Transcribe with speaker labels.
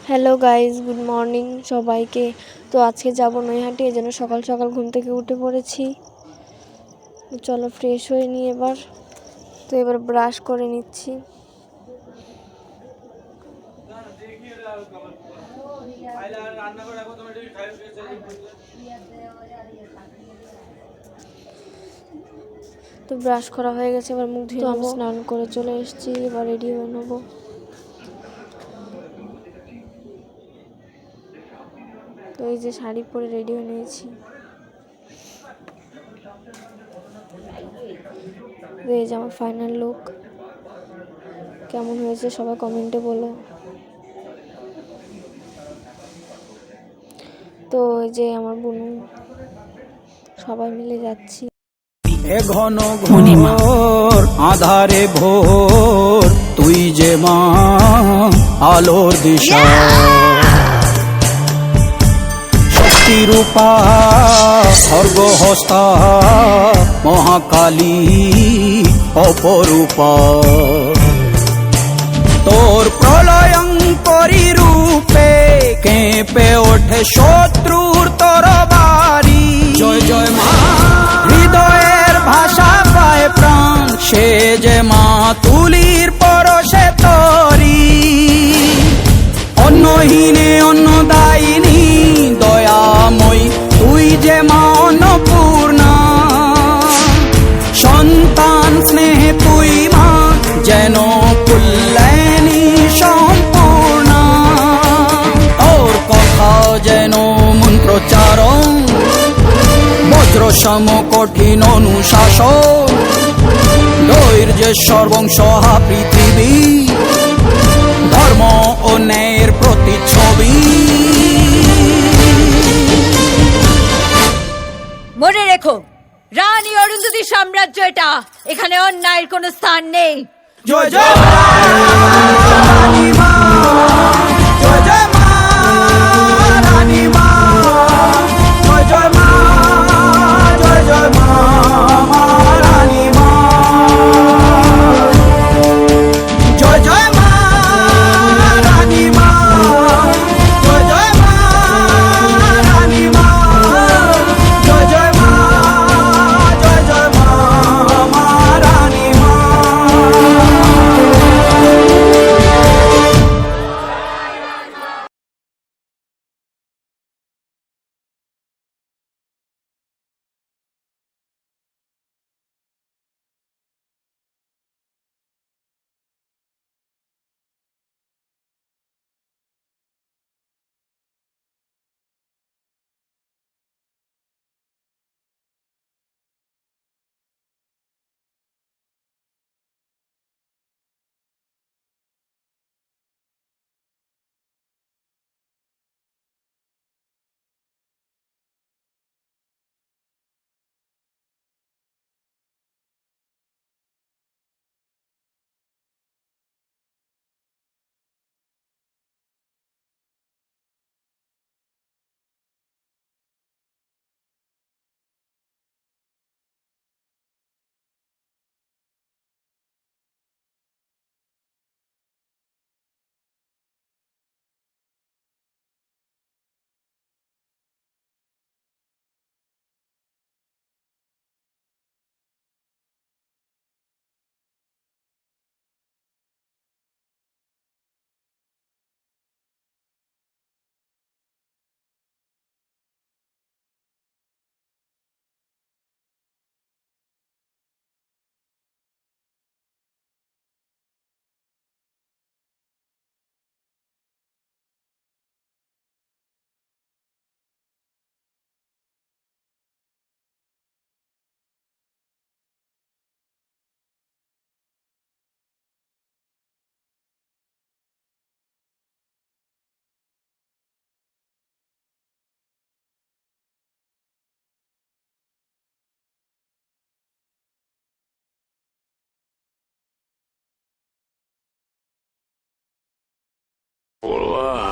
Speaker 1: Hello guys, good morning সবাইকে। তো আজকে যাবো নৈহাটি, এই জন্য সকাল সকাল ঘুম থেকে উঠে পড়েছি। চলো ফ্রেশ হয়ে নিই এবার। তো এবার ব্রাশ করে নিচ্ছি। তো ব্রাশ করা হয়ে গেছে, এবার মুখ ধুয়ে নেবো। স্নান করে চলে এসেছি, এবার রেডি হয়ে নেবো। তো এই যে শাড়ি পরে রেডি হয়ে নিয়েছি। এই যে আমার ফাইনাল লুক। কেমন হয়েছে সবাই কমেন্টে বলো। তো এই যে আমার বোনু, সবাই মিলে যাচ্ছি।
Speaker 2: এ ঘন ঘোর আধারে ভোর, তুই যে মা আলোর দিশা, শক্তিরূপা স্বর্গহস্তা মহাকালী অপরূপা। তোর প্রলয়ঙ্করী রূপে কেঁপে ওঠে শত্রুর তরবারি। জয় জয় মা, হৃদয়ের ভাষা পায় প্রাণ, সে যে মা তুলির পরশে তরি। অন্নহীনে অন্নদায়িনী দয়াময়ী, তুই যে মা অন্নপূর্ণা। সন্তান স্নেহে তুই মা যেন কল্যাণী সম্পূর্ণা। তোর কথা যেন মন্ত্রোচ্চারণ, বজ্র সম কঠিন অনুশাসন। ধৈর্যেশ্বর বংশহা পৃথিবী, ধর্ম ও ন্যায়ের প্রতিচ্ছবি।
Speaker 3: মনে রেখো, রানী অরুন্ধতী সাম্রাজ্য এটা, এখানে অন্যায়ের কোনো স্থান নেই।
Speaker 2: জয় জয় রানী মা, জয় জয় মা রানী মা, জয় জয় মা, জয় জয় মা রানী মা, জয় জয় মা রানী মা, জয় জয় মা রানী মা, জয় জয় মা, জয় জয় মা রানী মা।
Speaker 4: Olá.